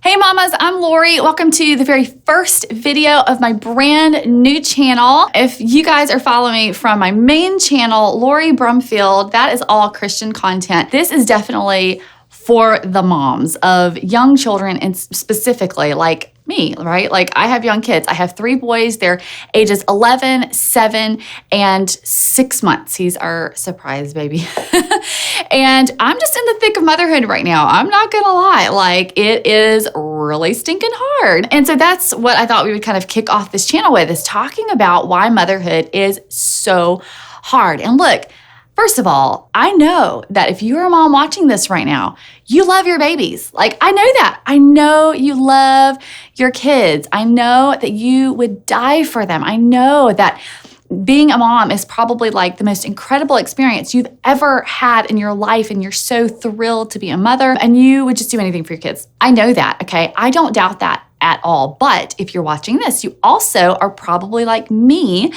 Hey mamas, I'm Lori. Welcome to the very first video of my brand new channel. If you guys are following me from my main channel, Lori Brumfield, that is all Christian content. This is definitely for the moms of young children and specifically like me, right? Like I have young kids. I have 3 boys. They're ages 11, 7, and 6 months. He's our surprise baby. And I'm just in the thick of motherhood right now. I'm not going to lie. Like it is really stinking hard. And so that's what I thought we would kind of kick off this channel with, is talking about why motherhood is so hard. And look, first of all, I know that if you're a mom watching this right now, you love your babies. Like, I know that. I know you love your kids. I know that you would die for them. I know that being a mom is probably like the most incredible experience you've ever had in your life, and you're so thrilled to be a mother, and you would just do anything for your kids. I know that, okay? I don't doubt that at all. But if you're watching this, you also are probably like me,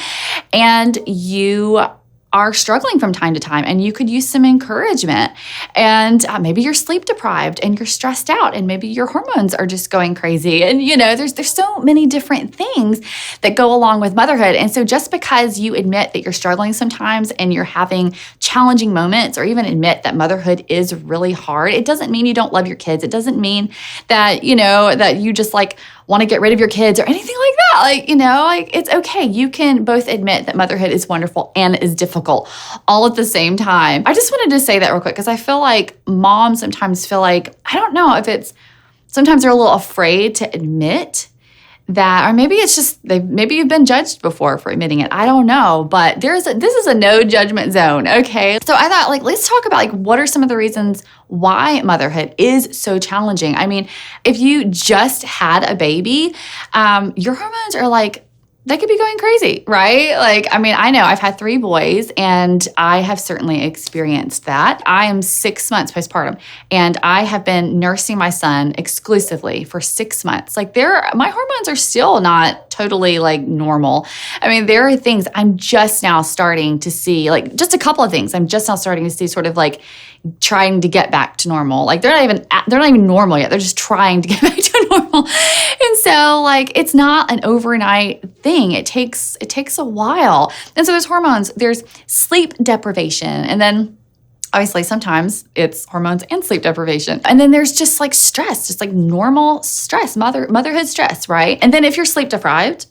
and you are struggling from time to time, and you could use some encouragement. And maybe you're sleep deprived and you're stressed out, and maybe your hormones are just going crazy. And there's so many different things that go along with motherhood. And so just because you admit that you're struggling sometimes and you're having challenging moments, or even admit that motherhood is really hard, it doesn't mean you don't love your kids. It doesn't mean that, that you just like want to get rid of your kids or anything like that. It's okay. You can both admit that motherhood is wonderful and is difficult all at the same time. I just wanted to say that real quick because I feel like moms sometimes feel like, I don't know if it's, sometimes they're a little afraid to admit that, or maybe it's just, maybe you've been judged before for admitting it. I don't know, but this is a no judgment zone, okay? So I thought, let's talk about what are some of the reasons why motherhood is so challenging. I mean, if you just had a baby, your hormones are they could be going crazy, right? I know I've had 3 boys, and I have certainly experienced that. I am 6 months postpartum, and I have been nursing my son exclusively for 6 months. My hormones are still not totally normal. I mean, there are things I'm just now starting to see, just a couple of things I'm just now starting to see sort of trying to get back to normal. They're not even normal yet. They're just trying to get back to normal. And so it's not an overnight thing. It takes a while. And so there's hormones, there's sleep deprivation, and then obviously sometimes it's hormones and sleep deprivation. And then there's just stress, just normal stress, motherhood stress, right? And then if you're sleep deprived,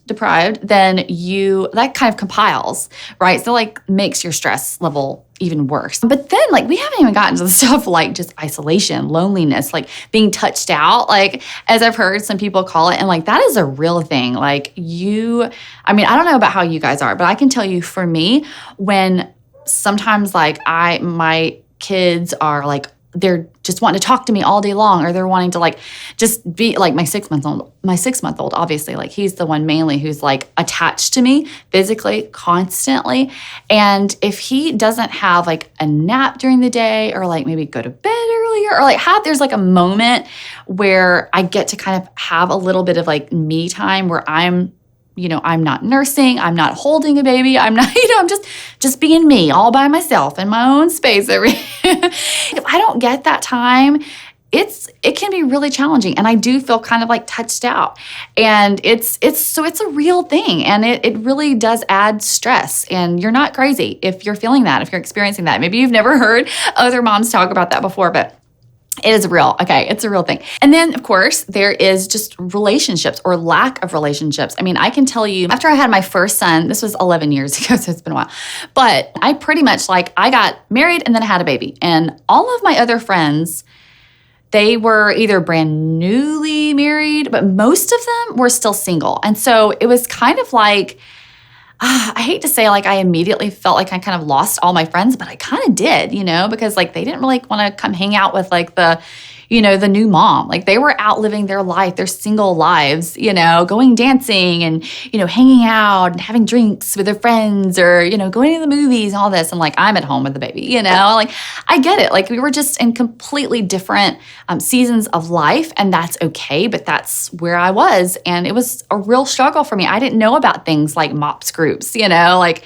then that kind of compiles, right? So makes your stress level even worse. But then we haven't even gotten to the stuff just isolation, loneliness, being touched out, as I've heard some people call it. And that is a real thing. I don't know about how you guys are, but I can tell you for me, when sometimes my kids are they're just wanting to talk to me all day long, or they're wanting to just be my 6-month-old, obviously, he's the one mainly who's attached to me physically constantly. And if he doesn't have a nap during the day, or maybe go to bed earlier, or there's a moment where I get to kind of have a little bit of me time where I'm not nursing, I'm not holding a baby, I'm not, I'm just being me all by myself in my own space. If I don't get that time, it can be really challenging. And I do feel kind of touched out. And it's a real thing. And it really does add stress. And you're not crazy if you're feeling that, if you're experiencing that. Maybe you've never heard other moms talk about that before, but it is real. Okay, it's a real thing. And then, of course, there is just relationships or lack of relationships. I mean, I can tell you, after I had my first son, this was 11 years ago, so it's been a while, but I pretty much I got married and then I had a baby. And all of my other friends, they were either brand newly married, but most of them were still single. And so it was kind of I hate to say I immediately felt I kind of lost all my friends, but I kind of did, because they didn't really want to come hang out with the new mom. They were out living their life, their single lives, going dancing and, hanging out and having drinks with their friends, or, going to the movies and all this. And I'm at home with the baby, I get it. We were just in completely different seasons of life, and that's okay. But that's where I was. And it was a real struggle for me. I didn't know about things like MOPS groups, if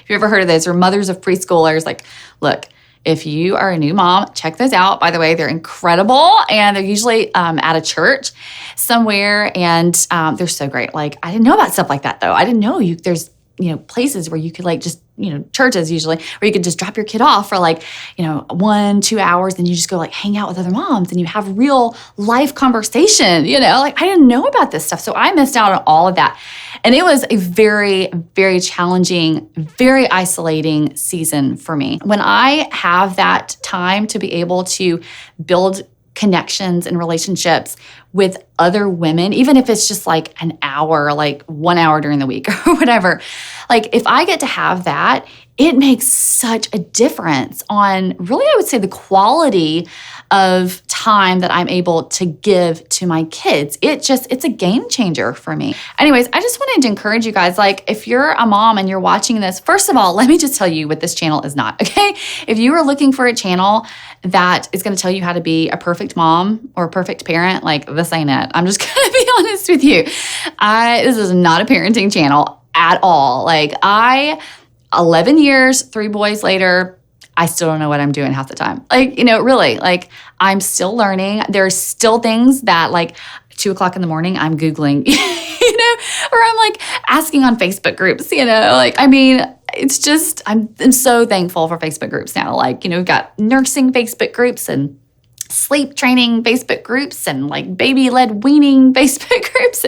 you ever heard of those, or mothers of preschoolers, look, if you are a new mom, check those out. By the way, they're incredible, and they're usually at a church somewhere, and they're so great. Like, I didn't know about stuff like that, though. I didn't know there's places where you could like just, churches usually, where you could just drop your kid off for like, 1-2 hours, and you just go like hang out with other moms and you have real life conversation, like I didn't know about this stuff. So I missed out on all of that. And it was a very, very challenging, very isolating season for me. When I have that time to be able to build connections and relationships with other women, even if it's just like an hour, like 1 hour during the week or whatever, like if I get to have that, it makes such a difference on really, I would say, the quality of time that I'm able to give to my kids. It's a game changer for me. Anyways, I just wanted to encourage you guys, like if you're a mom and you're watching this, first of all, let me just tell you what this channel is not, okay? If you are looking for a channel that is going to tell you how to be a perfect mom or a perfect parent, like this ain't it. I'm just going to be honest with you. This is not a parenting channel at all. Like 11 years, 3 boys later, I still don't know what I'm doing half the time. Like, really, like I'm still learning. There's still things that like 2 o'clock in the morning, I'm Googling, or I'm like asking on Facebook groups, like, I mean, it's just, I'm so thankful for Facebook groups now. Like, we've got nursing Facebook groups and sleep training Facebook groups and like baby-led weaning Facebook groups,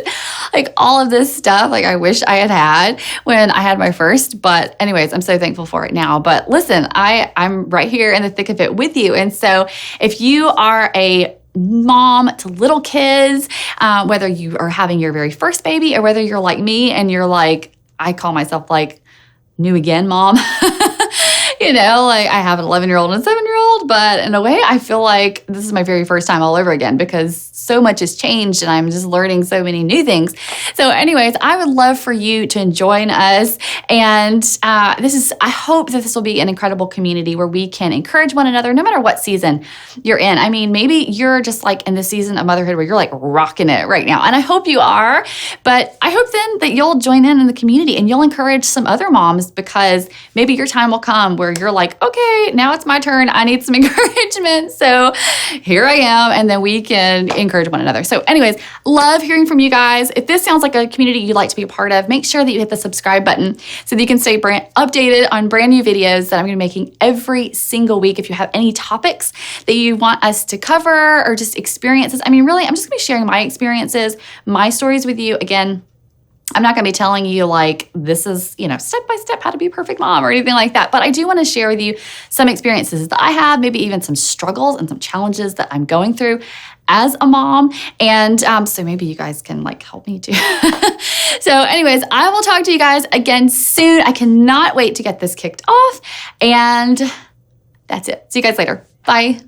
like all of this stuff. Like I wish I had when I had my first, but anyways, I'm so thankful for it now. But listen, I'm right here in the thick of it with you. And so if you are a mom to little kids, whether you are having your very first baby or whether you're like me and you're like, I call myself like new again mom, like I have an 11-year-old and a 7-year-old, but in a way I feel like this is my very first time all over again because so much has changed and I'm just learning so many new things. So anyways, I would love for you to join us. And I hope that this will be an incredible community where we can encourage one another no matter what season you're in. I mean, maybe you're just like in the season of motherhood where you're like rocking it right now. And I hope you are, but I hope then that you'll join in the community and you'll encourage some other moms because maybe your time will come where you're like, okay, now it's my turn. I need some encouragement. So here I am. And then we can encourage one another. So anyways, love hearing from you guys. If this sounds like a community you'd like to be a part of, make sure that you hit the subscribe button so that you can stay updated on brand new videos that I'm going to be making every single week. If you have any topics that you want us to cover or just experiences, I mean, really, I'm just going to be sharing my experiences, my stories with you. Again, I'm not going to be telling you like this is, step by step how to be a perfect mom or anything like that. But I do want to share with you some experiences that I have, maybe even some struggles and some challenges that I'm going through as a mom. And so maybe you guys can like help me too. So anyways, I will talk to you guys again soon. I cannot wait to get this kicked off. And that's it. See you guys later. Bye.